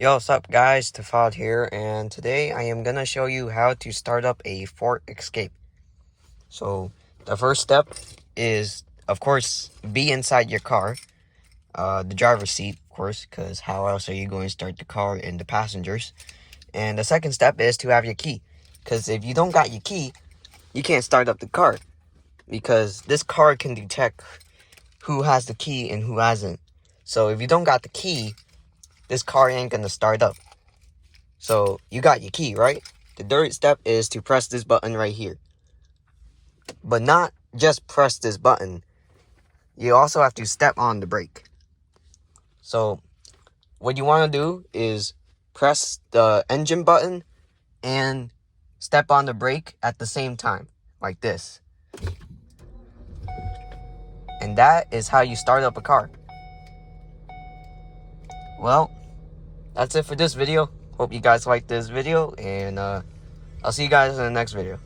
Yo, what's up guys, Tafad here, and today I am gonna show you how to start up a Ford Escape. So, the first step is, of course, be inside your car, the driver's seat, of course, because how else are you going to start the car in the passengers? And the second step is to have your key, because if you don't got your key, you can't start up the car, because this car can detect who has the key and who hasn't. So, if you don't got the key, this car ain't gonna start up. So you got your key, right? The third step is to press this button right here. But not just press this button. You also have to step on the brake. So what you want to do is press the engine button and step on the brake at the same time, like this. And that is how you start up a car. Well, that's it for this video. Hope you guys liked this video, and I'll see you guys in the next video.